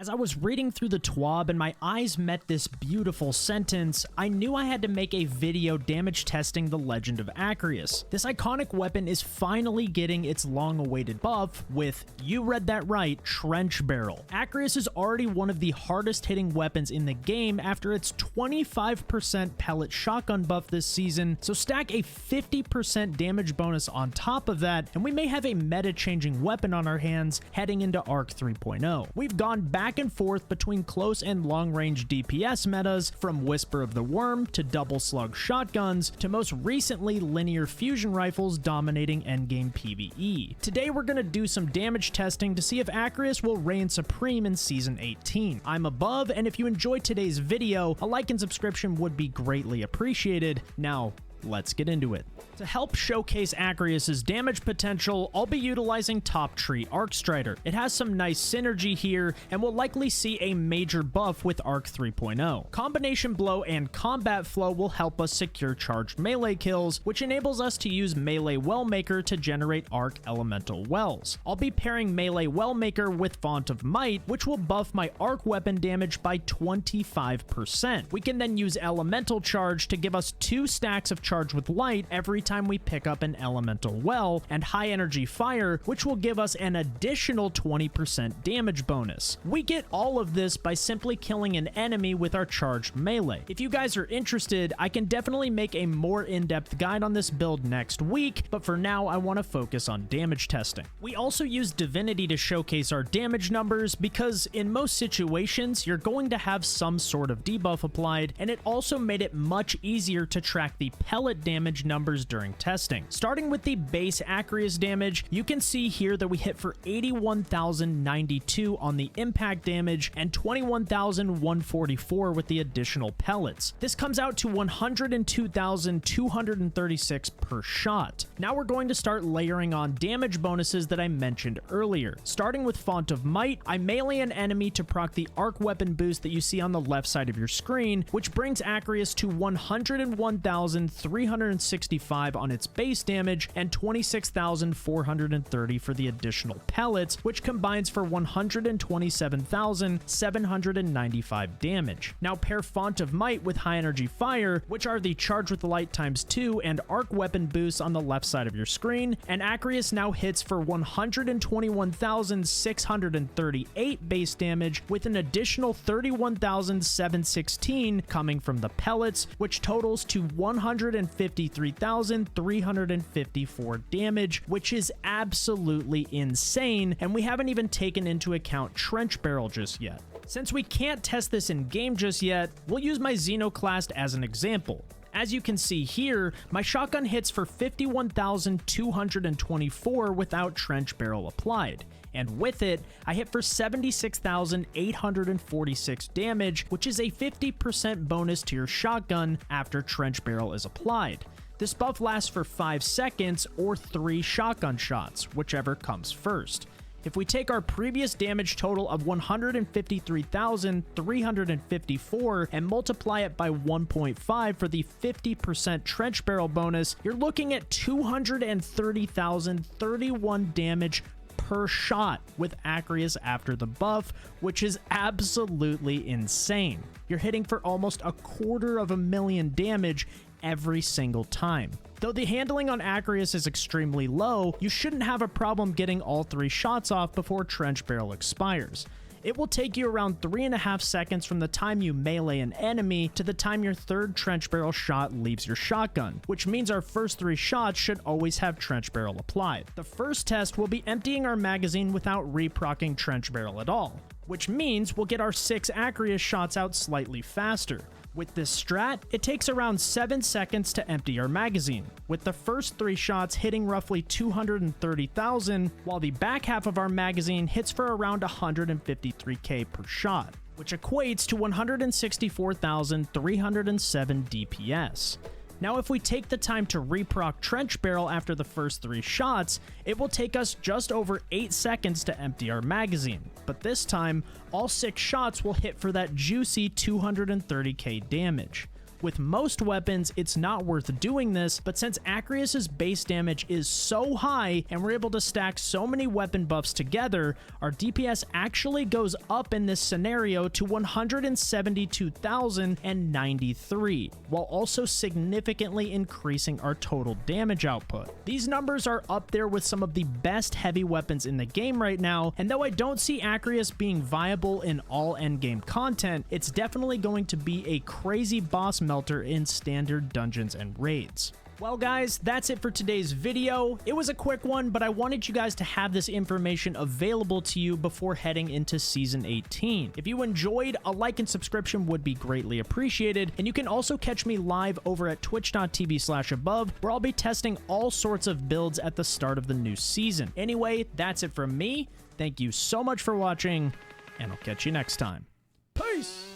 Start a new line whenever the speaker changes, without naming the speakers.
As I was reading through the TWAB and my eyes met this beautiful sentence, I knew I had to make a video damage testing the Legend of Acrius. This iconic weapon is finally getting its long-awaited buff with, you read that right, Trench Barrel. Acrius is already one of the hardest hitting weapons in the game after its 25% pellet shotgun buff this season, so stack a 50% damage bonus on top of that, and we may have a meta-changing weapon on our hands heading into Arc 3.0. We've gone back and forth between close and long-range DPS metas, from Whisper of the Worm to double slug shotguns to most recently linear fusion rifles dominating endgame PvE. Today we're going to do some damage testing to see if Acrius will reign supreme in Season 18. I'm Above, and if you enjoyed today's video, a like and subscription would be greatly appreciated. Now, let's get into it. To help showcase Acrius's damage potential, I'll be utilizing Top Tree Arc Strider. It has some nice synergy here, and will likely see a major buff with Arc 3.0. Combination Blow and Combat Flow will help us secure charged melee kills, which enables us to use Melee Wellmaker to generate Arc Elemental Wells. I'll be pairing Melee Wellmaker with Font of Might, which will buff my Arc weapon damage by 25%. We can then use Elemental Charge to give us 2 stacks of charge with light every time we pick up an elemental well, and high energy fire, which will give us an additional 20% damage bonus. We get all of this by simply killing an enemy with our charged melee. If you guys are interested, I can definitely make a more in-depth guide on this build next week, but for now I want to focus on damage testing. We also use Divinity to showcase our damage numbers because in most situations you're going to have some sort of debuff applied, and it also made it much easier to track the pellet damage numbers during testing. Starting with the base Acrius damage, you can see here that we hit for 81,092 on the impact damage and 21,144 with the additional pellets. This comes out to 102,236 per shot. Now we're going to start layering on damage bonuses that I mentioned earlier. Starting with Font of Might, I melee an enemy to proc the arc weapon boost that you see on the left side of your screen, which brings Acrius to 101,365 on its base damage and 26,430 for the additional pellets, which combines for 127,795 damage. Now pair Font of Might with High Energy Fire, which are the Charge with Light ×2 and arc weapon boosts on the left side of your screen, and Acrius now hits for 121,638 base damage with an additional 31,716 coming from the pellets, which totals to 153,354 damage, which is absolutely insane, and we haven't even taken into account Trench Barrel just yet. Since we can't test this in game just yet, we'll use my Xenoclast as an example. As you can see here, my shotgun hits for 51,224 without Trench Barrel applied, and with it, I hit for 76,846 damage, which is a 50% bonus to your shotgun after Trench Barrel is applied. This buff lasts for 5 seconds or 3 shotgun shots, whichever comes first. If we take our previous damage total of 153,354 and multiply it by 1.5 for the 50% Trench Barrel bonus, you're looking at 230,031 damage per shot with Acrius after the buff, which is absolutely insane. You're hitting for almost 250,000 damage every single time. Though the handling on Acrius is extremely low, you shouldn't have a problem getting all 3 shots off before Trench Barrel expires. It will take you around 3.5 seconds from the time you melee an enemy to the time your 3rd Trench Barrel shot leaves your shotgun, which means our first 3 shots should always have Trench Barrel applied. The first test will be emptying our magazine without reprocking Trench Barrel at all, which means we'll get our 6 Acrius shots out slightly faster. With this strat, it takes around 7 seconds to empty our magazine, with the first 3 shots hitting roughly 230,000, while the back half of our magazine hits for around 153k per shot, which equates to 164,307 DPS. Now if we take the time to reproc Trench Barrel after the first 3 shots, it will take us just over 8 seconds to empty our magazine, but this time, all 6 shots will hit for that juicy 230k damage. With most weapons, it's not worth doing this, but since Acrius's base damage is so high and we're able to stack so many weapon buffs together, our DPS actually goes up in this scenario to 172,093, while also significantly increasing our total damage output. These numbers are up there with some of the best heavy weapons in the game right now, and though I don't see Acrius being viable in all endgame content, it's definitely going to be a crazy boss melter in standard dungeons and raids. Well guys, that's it for today's video. It was a quick one, but I wanted you guys to have this information available to you before heading into Season 18. If you enjoyed, a like and subscription would be greatly appreciated, and you can also catch me live over at twitch.tv/above, where I'll be testing all sorts of builds at the start of the new season. Anyway, that's it from me. Thank you so much for watching, and I'll catch you next time. Peace!